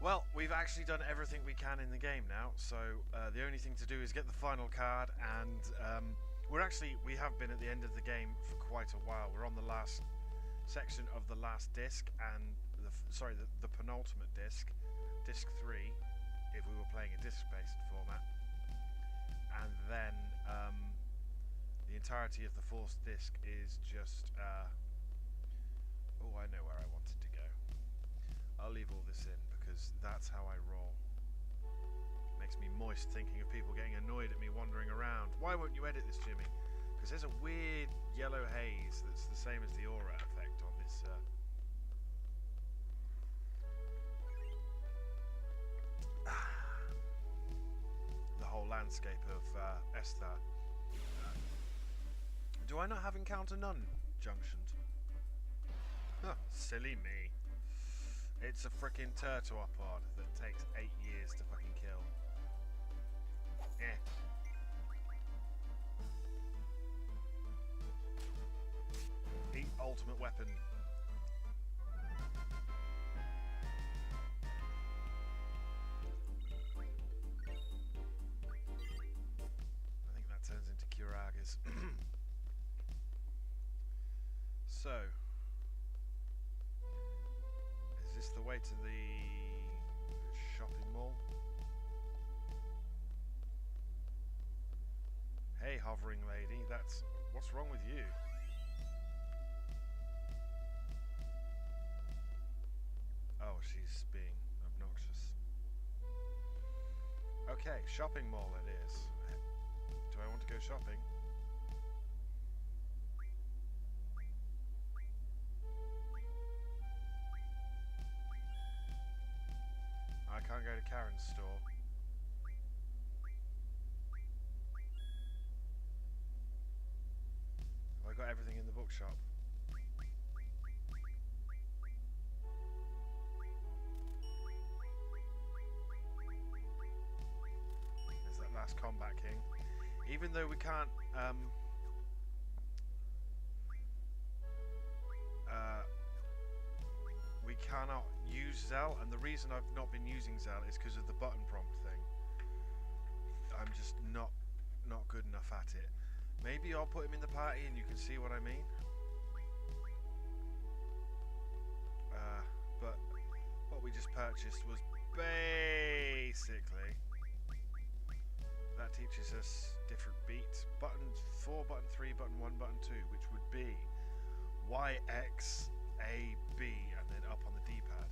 Well, we've actually done everything we can in the game now, so the only thing to do is get the final card, and we have been at the end of the game for quite a while. We're on the last section of the last disc, and the penultimate disc, disc 3, if we were playing a disc-based format, and then the entirety of the fourth disc is just. Oh, I know where I wanted to go. I'll leave all this in because that's how I roll. Makes me moist thinking of people getting annoyed at me wandering around. Why won't you edit this, Jimmy? Because there's a weird yellow haze that's the same as the aura effect on this. The whole landscape of Esthar. Do I not have encounter none junctions? Huh, silly me. It's a frickin' turtleopod that takes 8 years to fucking kill. Eh. Eat ultimate weapon. I think that turns into Kuragas. So, is this the way to the shopping mall? Hey, hovering lady, what's wrong with you? Oh, she's being obnoxious. Okay, shopping mall it is. Do I want to go shopping? I can't go to Karen's store. Have I got everything in the bookshop? There's that last combat king. Even though we can't we cannot use Zell, and the reason I've not been using Zell is because of the button prompt thing. I'm just not good enough at it. Maybe I'll put him in the party and you can see what I mean. But what we just purchased was basically that teaches us different beats. Button 4, button 3, button 1, button 2, which would be Y, X, A, B, and then up on the D-pad.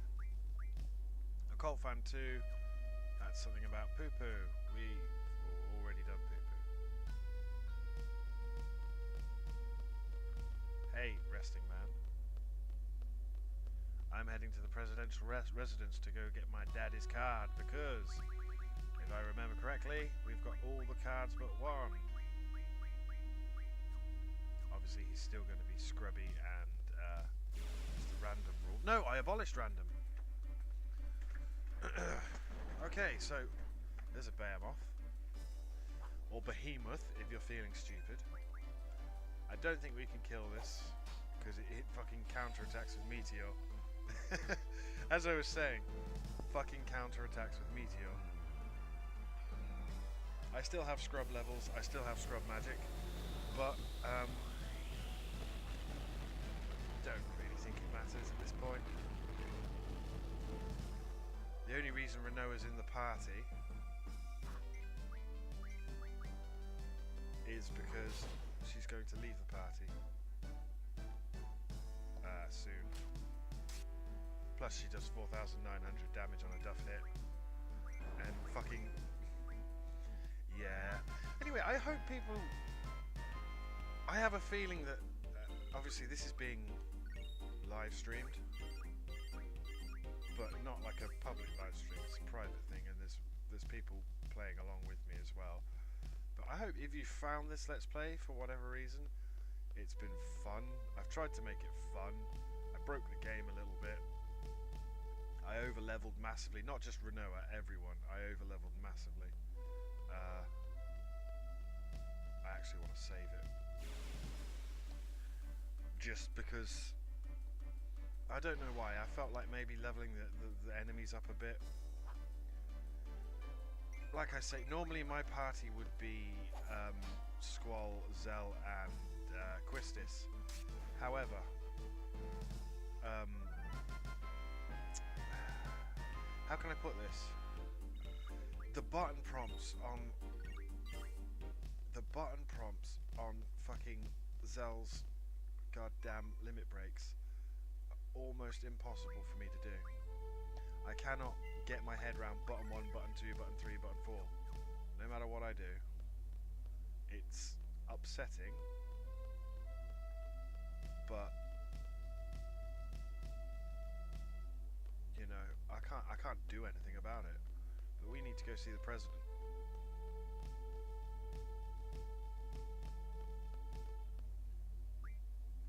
Occult Fan 2, that's something about poo-poo. We've already done poo-poo. Hey, resting man. I'm heading to the presidential residence to go get my daddy's card because, if I remember correctly, we've got all the cards but one. Obviously, he's still going to be scrubby and just a random rule. No, I abolished random. Okay, so there's a behemoth. Or behemoth, if you're feeling stupid. I don't think we can kill this because it fucking counterattacks with Meteor. As I was saying, fucking counterattacks with Meteor. I still have scrub levels, I still have scrub magic, but don't really think it matters at this point. The only reason Renoa's in the party is because she's going to leave the party soon. Plus she does 4,900 damage on a duff hit. And fucking... yeah. Anyway, I hope people... I have a feeling that... obviously this is being live streamed. But not like a public live stream, it's a private thing, and there's people playing along with me as well. But I hope if you found this Let's Play for whatever reason, it's been fun. I've tried to make it fun. I broke the game a little bit. I over-leveled massively, not just Renoa, everyone. I over-leveled massively. I actually want to save it. Just because I don't know why. I felt like maybe leveling the enemies up a bit. Like I say, normally my party would be Squall, Zell, and Quistis. However, how can I put this? The button prompts on fucking Zell's goddamn limit breaks are almost impossible for me to do. I cannot get my head around button 1, button 2, button 3, button 4. No matter what I do, it's upsetting, but you know, I can't do anything about it. But we need to go see the president.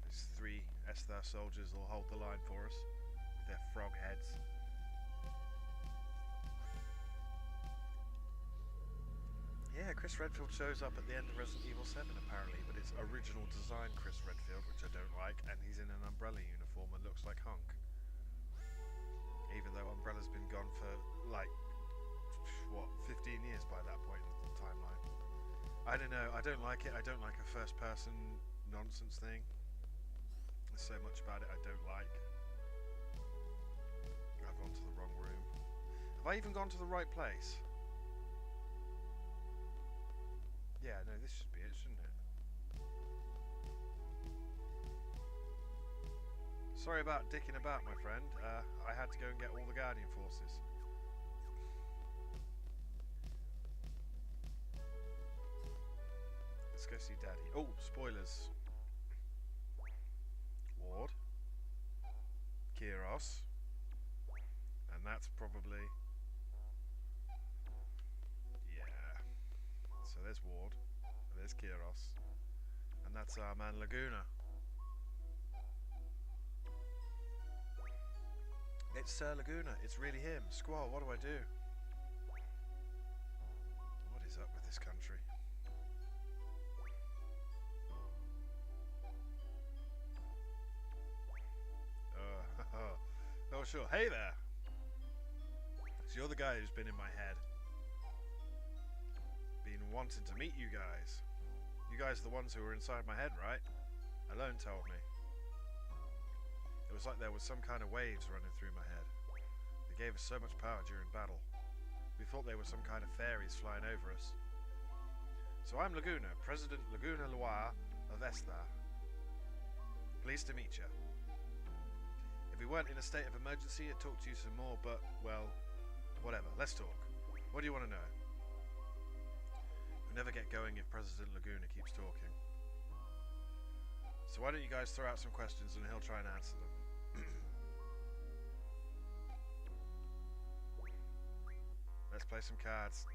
These 3 Esthar soldiers will hold the line for us with their frog heads. Yeah, Chris Redfield shows up at the end of Resident Evil 7 apparently, but it's original design Chris Redfield, which I don't like, and he's in an Umbrella uniform and looks like Hunk. Even though Umbrella's been gone for, like, what, 15 years by that point in the timeline. I don't know, I don't like it. I don't like a first-person nonsense thing. There's so much about it I don't like. I've gone to the wrong room. Have I even gone to the right place? Yeah, no, this should be it, shouldn't it? Sorry about dicking about, my friend. I had to go and get all the Guardian forces. Let's go see Daddy. Oh, spoilers. Ward. Kiros. And that's probably... So there's Ward, and there's Kiros, and that's our man Laguna. It's Sir Laguna, it's really him. Squall, what do I do? What is up with this country? Oh sure, hey there! So you're the guy who's been in my head. Been wanting to meet you guys. You guys are the ones who were inside my head, right? Alone told me. It was like there was some kind of waves running through my head. They gave us so much power during battle. We thought they were some kind of fairies flying over us. So I'm Laguna, President Laguna Loire of Esthar. Pleased to meet you. If we weren't in a state of emergency, I'd talk to you some more, but, well, whatever. Let's talk. What do you want to know? Never get going if President Laguna keeps talking. So why don't you guys throw out some questions and he'll try and answer them. Let's play some cards.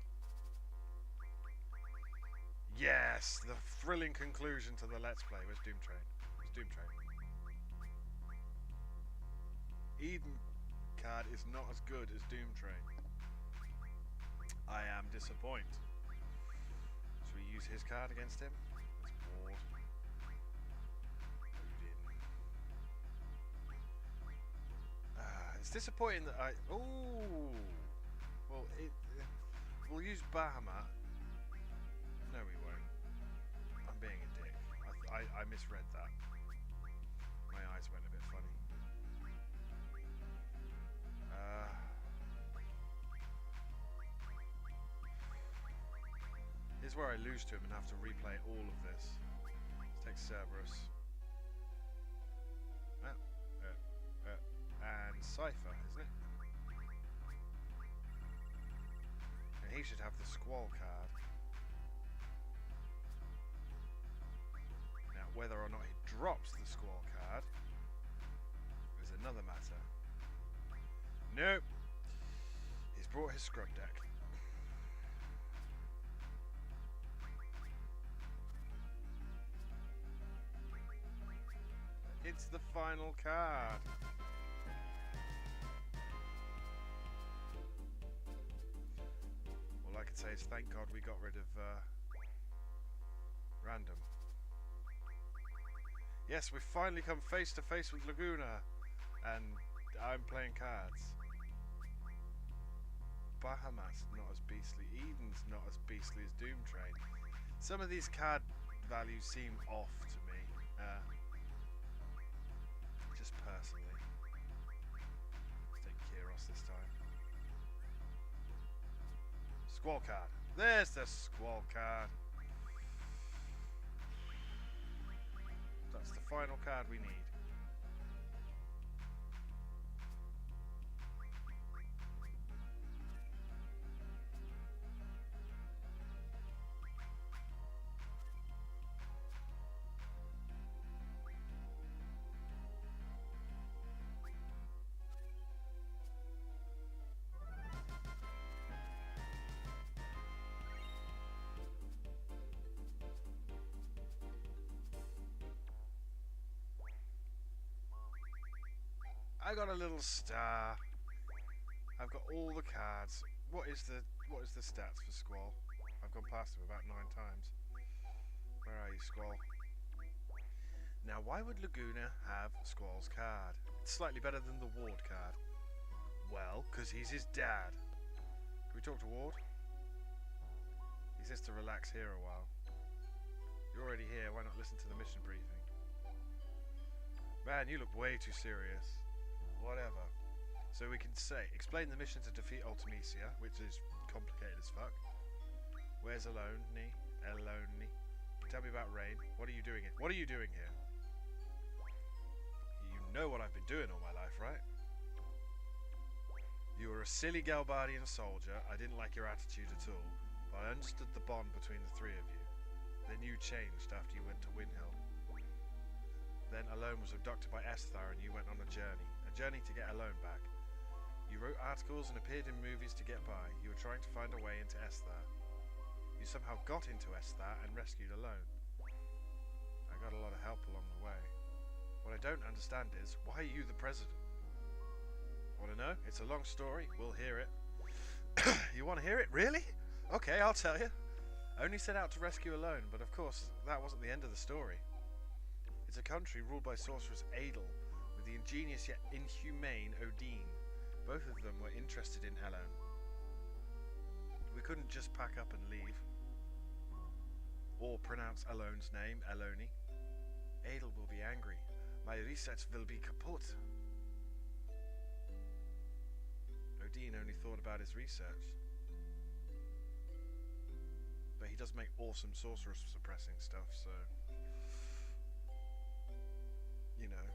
Yes! The thrilling conclusion to the Let's Play. Where's Doom Train? Where's Doom Train? Eden card is not as good as Doom Train. I am disappointed. Should we use his card against him? It's Ward. It's disappointing that I... Ooh! Well, we'll use Bahamut. No, we won't. I'm being a dick. I misread that. My eyes went a bit funny. Here's where I lose to him and have to replay all of this. Let's take Cerberus. And Cypher, isn't it? And he should have the Squall card. Now, whether or not he drops the Squall card is another matter. Nope. He's brought his scrub deck. It's the final card. All I can say is thank God we got rid of Random. Yes, we've finally come face to face with Laguna. and I'm playing cards. Bahamut's not as beastly. Eden's not as beastly as Doomtrain. Some of these card values seem off to me. Just personally. Let's take Kairos this time. Squall card. There's the Squall card. That's the final card we need. I got a little star. I've got all the cards. What is the stats for Squall? I've gone past him about 9 times. Where are you, Squall? Now, why would Laguna have Squall's card? It's slightly better than the Ward card. Well, because he's his dad. Can we talk to Ward? He says to relax here a while. You're already here, why not listen to the mission briefing? Man, you look way too serious. Whatever. So we can say, explain the mission to defeat Ultimecia, which is complicated as fuck. Where's Eloni? Eloni. Tell me about Rain. What are you doing here? What are you doing here? You know what I've been doing all my life, right? You were a silly Galbardian soldier. I didn't like your attitude at all, but I understood the bond between the three of you. Then you changed after you went to Windhill. Then Alone was abducted by Esthar and you went on a journey to get Alone back. You wrote articles and appeared in movies to get by. You were trying to find a way into Esthar. You somehow got into Esthar and rescued Alone. I got a lot of help along the way. What I don't understand is, why are you the president? Want to know? It's a long story. We'll hear it. You want to hear it? Really? Okay, I'll tell you. I only set out to rescue Alone, but of course, that wasn't the end of the story. It's a country ruled by sorceress Adel, with the ingenious yet inhumane Odin. Both of them were interested in Alone. We couldn't just pack up and leave. Or pronounce Alone's name, Eloni. Adel will be angry. My research will be kaput. Odin only thought about his research. But he does make awesome sorceress suppressing stuff, so... you know.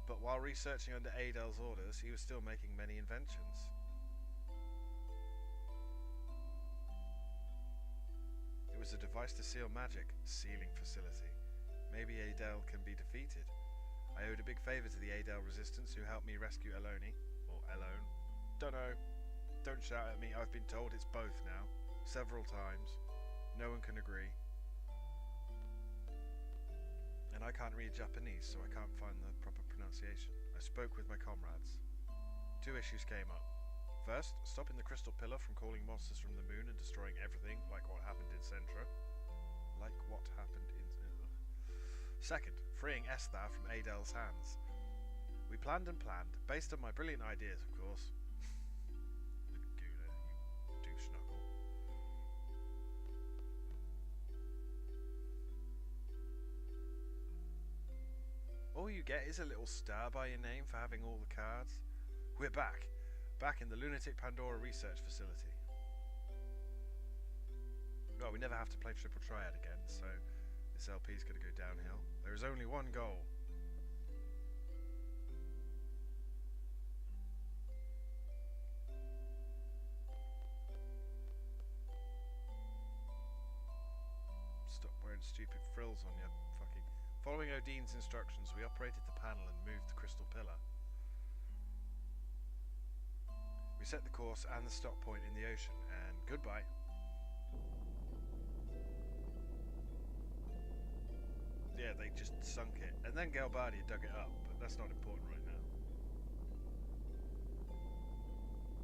But while researching under Adel's orders, he was still making many inventions. It was a device to seal magic, sealing facility. Maybe Adel can be defeated. I owed a big favour to the Adel resistance who helped me rescue Eloni, or Alone. Dunno. Don't shout at me, I've been told it's both now. Several times. No one can agree. And I can't read Japanese, so I can't find the proper pronunciation. I spoke with my comrades. 2 issues came up. First, stopping the Crystal Pillar from calling monsters from the moon and destroying everything, like what happened in Centra. Second, freeing Esthar from Adel's hands. We planned and planned, based on my brilliant ideas, of course. Laguna, you douche knuckle. All you get is a little star by your name for having all the cards. We're back in the Lunatic Pandora research facility. Well, we never have to play Triple Triad again, so this LP's going to go downhill. There is only one goal. Stop wearing stupid frills on your fucking... Following Odin's instructions, we operated the panel and moved the Crystal Pillar. We set the course and the stop point in the ocean, and goodbye. Yeah, they just sunk it. And then Galbardia dug it up, but that's not important right now.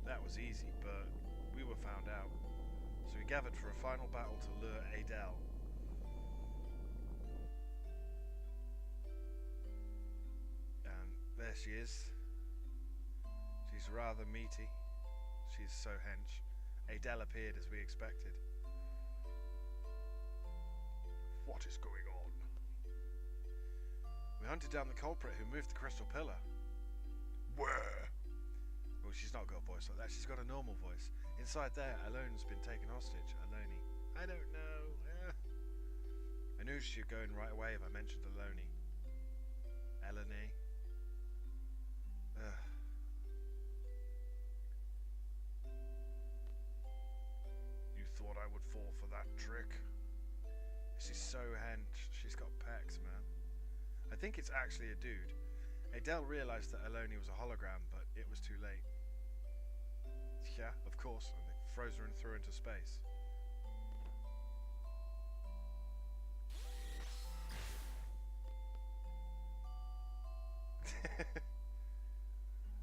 That was easy, but we were found out. So we We gathered for a final battle to lure Adele. And there she is. She's rather meaty. She's so hench. Adele appeared as we expected. What is going on? We hunted down the culprit who moved the crystal pillar. Where? Well, she's not got a voice like that. She's got a normal voice. Inside there, Alone's been taken hostage. Alone. I don't know. I knew she'd go in right away if I mentioned Alone. Eleni. You thought I would fall for that trick? She's so hench. She's got pecs, man. I think it's actually a dude. Adele realised that Alone was a hologram, but it was too late. Yeah, of course, and they froze her and threw her into space.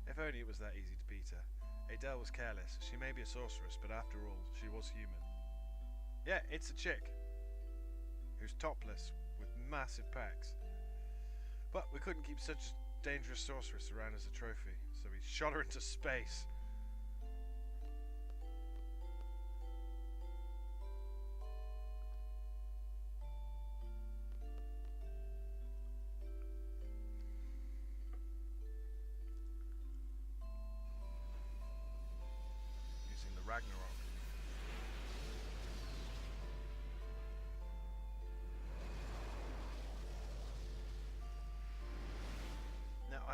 If only it was that easy to beat her. Adele was careless. She may be a sorceress, but after all, she was human. Yeah, it's a chick who's topless with massive pecs. But we couldn't keep such a dangerous sorceress around as a trophy, so we shot her into space. Using the Ragnarok.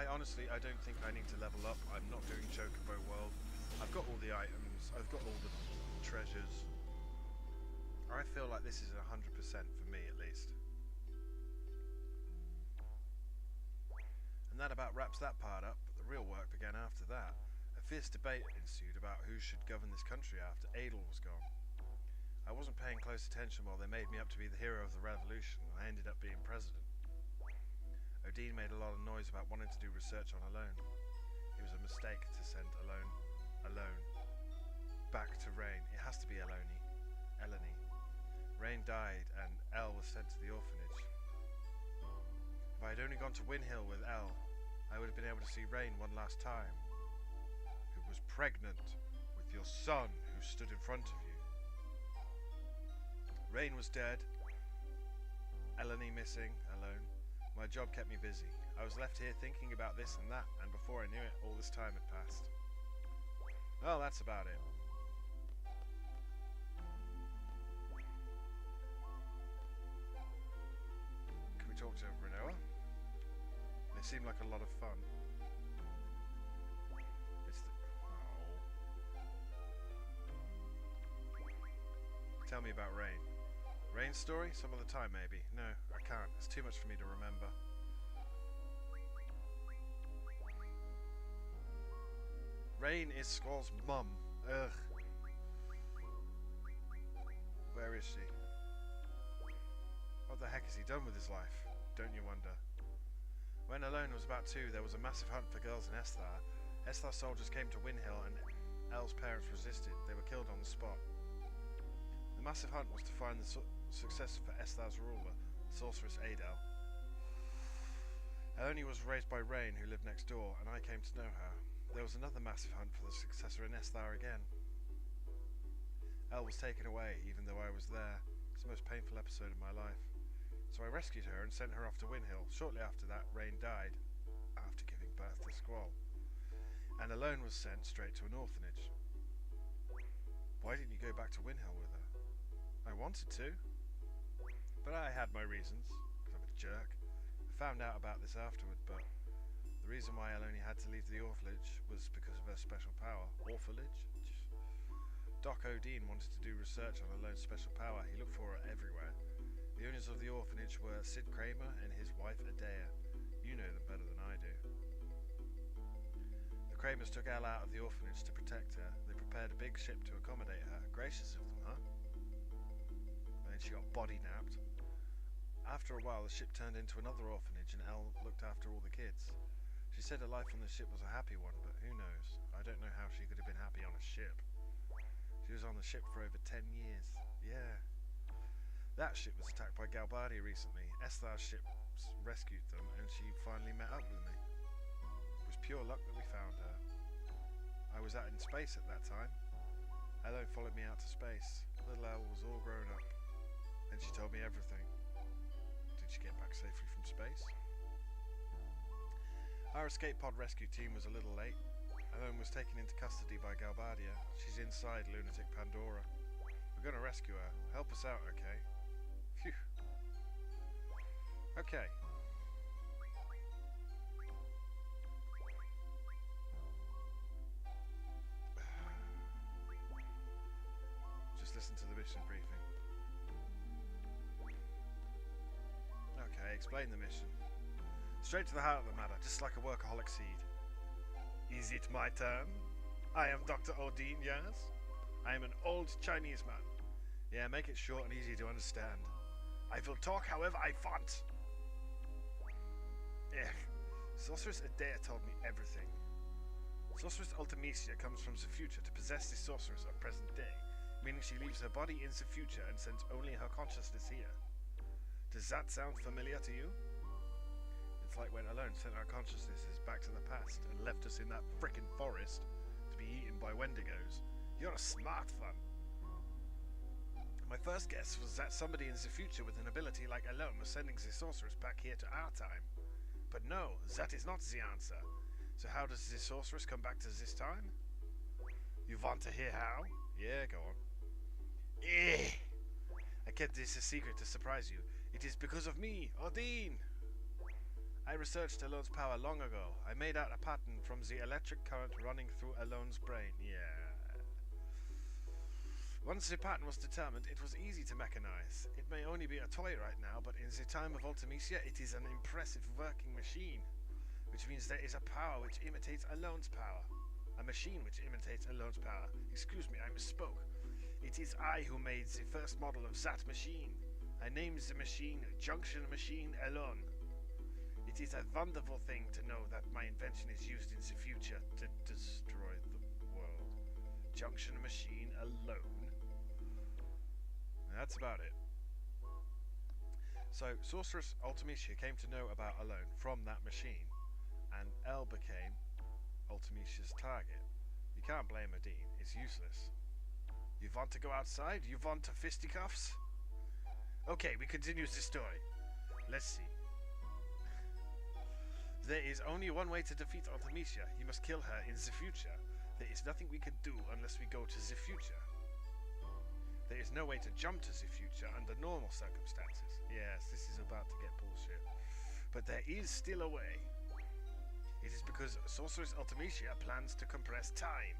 Honestly, I don't think I need to level up. I'm not doing Chocobo World. I've got all the items. I've got all the treasures. I feel like this is 100% for me, at least. And that about wraps that part up, but the real work began after that. A fierce debate ensued about who should govern this country after Adel was gone. I wasn't paying close attention while they made me up to be the hero of the revolution, and I ended up being president. Odin made a lot of noise about wanting to do research on Alone. It was a mistake to send Alone back to Rain. It has to be Eleni. Rain died and Elle was sent to the orphanage. If I had only gone to Windhill with Elle, I would have been able to see Rain one last time, who was pregnant with your son who stood in front of you. Rain was dead, Eleni missing, Alone. My job kept me busy. I was left here thinking about this and that, and before I knew it, all this time had passed. Well, that's about it. Can we talk to Renoa? They seem like a lot of fun. It's the... Oh. Tell me about Rain. Rain's story? Some other time, maybe. No, I can't. It's too much for me to remember. Rain is Squall's mum. Ugh. Where is she? What the heck has he done with his life? Don't you wonder? When Alone was about 2, there was a massive hunt for girls in Esthar. Esthar soldiers came to Windhill and Elle's parents resisted. They were killed on the spot. The massive hunt was to find the successor for Esthar's ruler, sorceress Adele. Eleni was raised by Rain, who lived next door, and I came to know her. There was another massive hunt for the successor in Esthar again. Elle was taken away, even though I was there. It's the most painful episode of my life. So I rescued her and sent her off to Windhill. Shortly after that, Rain died, after giving birth to Squall. And Alone was sent straight to an orphanage. Why didn't you go back to Windhill with her? I wanted to, but I had my reasons, because I'm a jerk. I found out about this afterward, but the reason why Eleni had to leave the orphanage was because of her special power. Orphanage? Doc Odin wanted to do research on Alone's special power. He looked for her everywhere. The owners of the orphanage were Sid Kramer and his wife Adea. You know them better than I do. The Kramers took Elle out of the orphanage to protect her. They prepared a big ship to accommodate her. Gracious of them, huh? And then she got body napped. After a while, the ship turned into another orphanage and Elle looked after all the kids. She said her life on the ship was a happy one, but who knows? I don't know how she could have been happy on a ship. She was on the ship for over 10 years. Yeah. That ship was attacked by Galbadia recently. Esthar's ship rescued them, and she finally met up with me. It was pure luck that we found her. I was out in space at that time. Elo followed me out to space. Little Elle was all grown up, and she told me everything. Did she get back safely from space? Our escape pod rescue team was a little late. Ellen was taken into custody by Galbadia. She's inside Lunatic Pandora. We're gonna rescue her. Help us out, okay? Phew. Okay. Just listen to the mission briefing. Okay, explain the mission. Straight to the heart of the matter, just like a workaholic seed. Is it my turn? I am Dr. Odin, yes? I am an old Chinese man. Yeah, make it short and easy to understand. I will talk however I want. Sorceress Adea told me everything. Sorceress Ultimecia comes from the future to possess the sorceress of present day, meaning she leaves her body in the future and sends only her consciousness here. Does that sound familiar to you? It's like when Alone sent our consciousnesses back to the past and left us in that frickin' forest to be eaten by Wendigos. You're a smart one. My first guess was that somebody in the future with an ability like Alone was sending the sorceress back here to our time. But no, that is not the answer. So how does the sorceress come back to this time? You want to hear how? Yeah, go on. I kept this a secret to surprise you. It is because of me, Odin! I researched Alone's power long ago. I made out a pattern from the electric current running through Alone's brain. Yeah. Once the pattern was determined, it was easy to mechanize. It may only be a toy right now, but in the time of Ultimecia, it is an impressive working machine. Which means there is a power which imitates Alone's power. A machine which imitates Alone's power. Excuse me, I misspoke. It is I who made the first model of that machine. I named the machine Junction Machine Alone. It is a wonderful thing to know that my invention is used in the future to destroy the world. Junction Machine Alone. That's about it. So, Sorceress Ultimecia came to know about Alone from that machine, and Elle became Ultimecia's target. You can't blame Odin, it's useless. You want to go outside? You want to fisticuffs? Okay, we continue the story. Let's see. There is only one way to defeat Ultimecia. You must kill her in the future. There is nothing we can do unless we go to the future. There is no way to jump to the future under normal circumstances. Yes, this is about to get bullshit. But there is still a way. It is because Sorceress Ultimecia plans to compress time.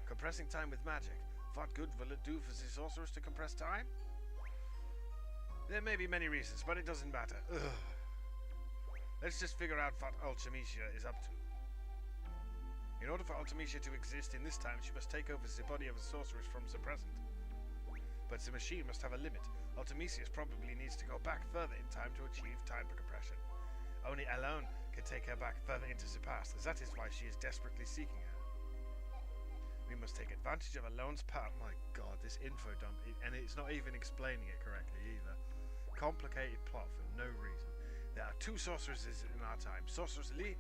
Compressing time with magic. What good will it do for the sorceress to compress time? There may be many reasons, but it doesn't matter. Ugh. Let's just figure out what Ultimecia is up to. In order for Ultimecia to exist in this time, she must take over the body of a sorceress from the present. But the machine must have a limit. Ultimecia probably needs to go back further in time to achieve time compression. Only Alone can take her back further into the past, as that is why she is desperately seeking her. We must take advantage of Alone's power. My god, this info dump, and it's not even explaining it correctly either. Complicated plot for no reason. There are two sorceresses in our time. Sorceress Lee,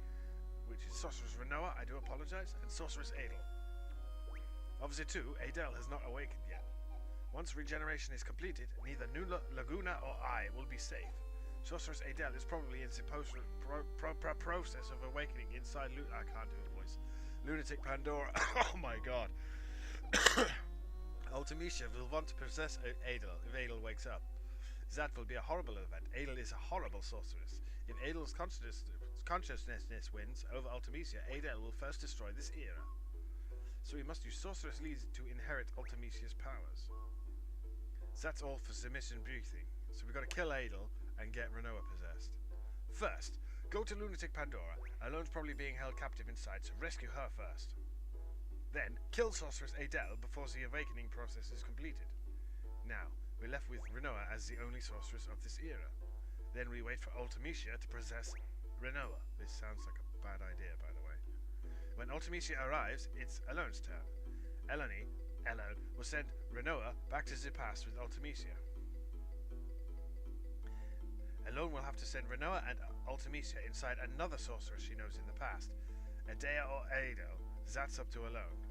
which is Sorceress Renoa, I do apologize, and Sorceress Adel. Of the two, Adel has not awakened yet. Once regeneration is completed, neither Laguna or I will be safe. Sorceress Adel is probably in the process of awakening inside I can't do a voice. Lunatic Pandora. Oh my god. Ultimecia will want to possess Adel if Adel wakes up. That will be a horrible event. Adel is a horrible sorceress. If Adel's consciousness wins over Ultimecia, Adel will first destroy this era. So we must use Sorceress Lee to inherit Ultimecia's powers. That's all for the mission briefing. So we've got to kill Adel and get Renoa possessed. First, go to Lunatic Pandora. Alone's probably being held captive inside, so rescue her first. Then, kill Sorceress Adel before the awakening process is completed. Now, we're left with Renoa as the only sorceress of this era. Then we wait for Ultimecia to possess Renoa. This sounds like a bad idea, by the way. When Ultimecia arrives, it's Alone's turn. Eleni Elone will send Renoa back to the past with Ultimecia. Elone will have to send Renoa and Ultimecia inside another sorceress she knows in the past. Adea or Ado, that's up to Elone.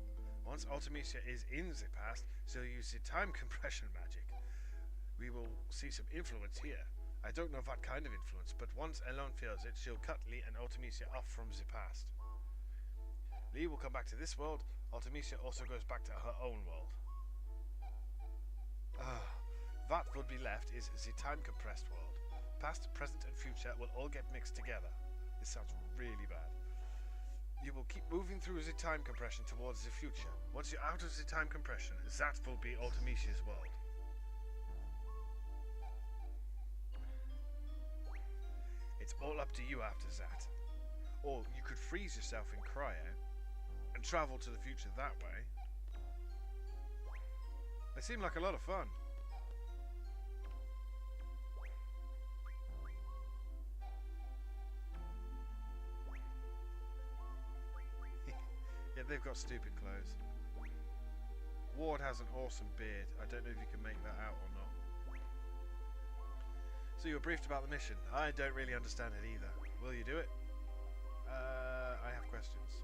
Once Ultimecia is in the past, she'll use the time compression magic. We will see some influence here. I don't know what kind of influence, but once Elone feels it, she'll cut Lee and Ultimecia off from the past. Lee will come back to this world. Ultimecia also goes back to her own world. What would be left is the time-compressed world. Past, present and future will all get mixed together. This sounds really bad. You will keep moving through the time compression towards the future. Once you're out of the time compression, that will be Ultimecia's world. It's all up to you after that. Or you could freeze yourself in cryo and travel to the future that way. They seem like a lot of fun. Yeah, they've got stupid clothes. Ward has an awesome beard. I don't know if you can make that out or not. So you were briefed about the mission. I don't really understand it either. Will you do it? I have questions.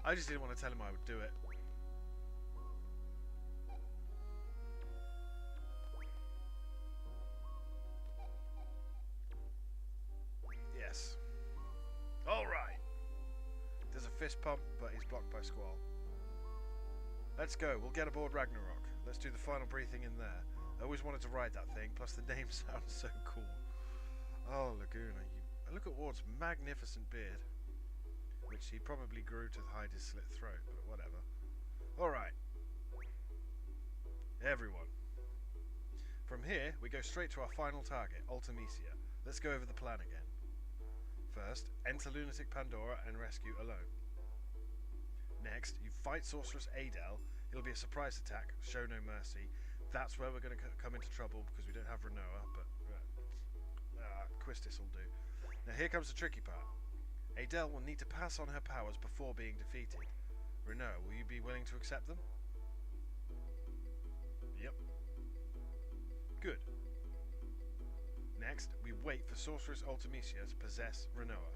I just didn't want to tell him I would do it. Yes. Alright. There's a fist pump, but he's blocked by Squall. Let's go. We'll get aboard Ragnarok. Let's do the final breathing in there. I always wanted to ride that thing, plus the name sounds so cool. Oh, Laguna. Look at Ward's magnificent beard. Which he probably grew to hide his slit throat, but whatever. Alright. Everyone. From here, we go straight to our final target, Ultimecia. Let's go over the plan again. First, enter Lunatic Pandora and rescue Elone. Next, you fight Sorceress Adele. It'll be a surprise attack, show no mercy. That's where we're going to come into trouble because we don't have Renoa, but Quistis will do. Now here comes the tricky part. Adele will need to pass on her powers before being defeated. Renoa, will you be willing to accept them? Yep. Good. Next, we wait for Sorceress Ultimecia to possess Renoa.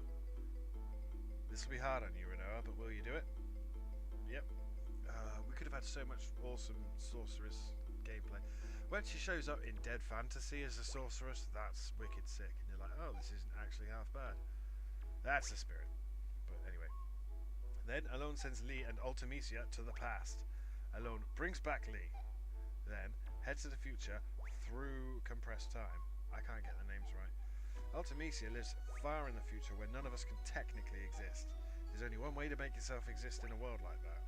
This will be hard on you, Renoa, but will you do it? Yep. We could have had so much awesome Sorceress gameplay. When she shows up in Dead Fantasy as a Sorceress, that's wicked sick. And you're like, oh, this isn't actually half bad. That's the spirit. But anyway. Then Elone sends Lee and Ultimecia to the past. Elone brings back Lee. Then heads to the future through compressed time. I can't get the names right. Ultimecia lives far in the future where none of us can technically exist. There's only one way to make yourself exist in a world like that.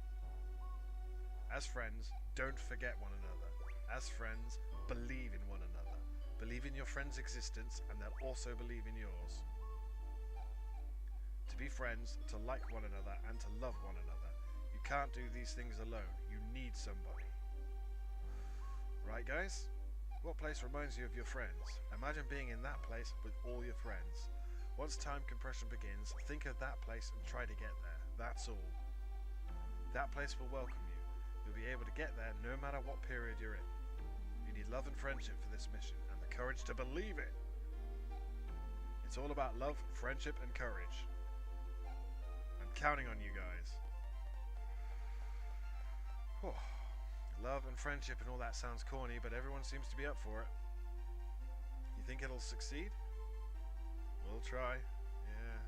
As friends, don't forget one another. As friends, believe in one another. Believe in your friend's existence and they'll also believe in yours. To be friends, to like one another and to love one another. You can't do these things alone. You need somebody. Right, guys? What place reminds you of your friends? Imagine being in that place with all your friends. Once time compression begins, think of that place and try to get there. That's all. That place will welcome you. You'll be able to get there no matter what period you're in. You need love and friendship for this mission, and the courage to believe it. It's all about love, friendship, and courage. I'm counting on you guys. Whew. Love and friendship and all that sounds corny, but everyone seems to be up for it. You think it'll succeed? We'll try. Yeah.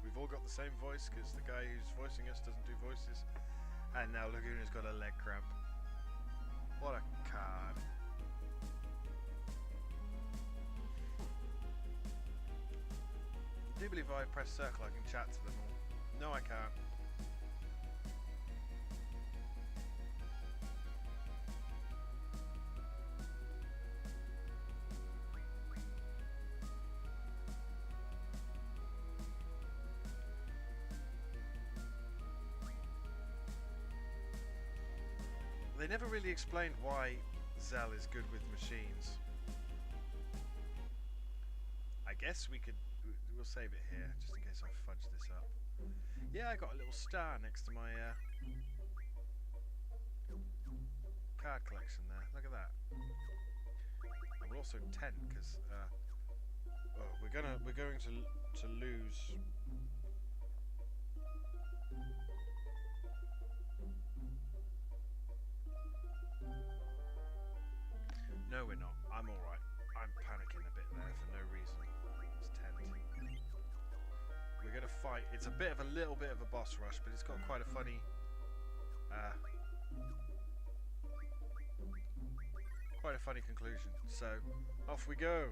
We've all got the same voice because the guy who's voicing us doesn't do voices. And now Laguna's got a leg cramp. What a card. I do believe if I press circle I can chat to them all. No, I can't. They never really explained why Zell is good with machines. I guess we could we'll save it here, just in case I fudge this up. Yeah, I got a little star next to my card collection there. Look at that. I will also tent because we're going to lose. No, we're not. I'm all right. I'm panicking a bit there for no reason. It's tent. We're gonna fight. It's a little bit of a boss rush, but it's got quite a funny. Quite a funny conclusion. So, off we go.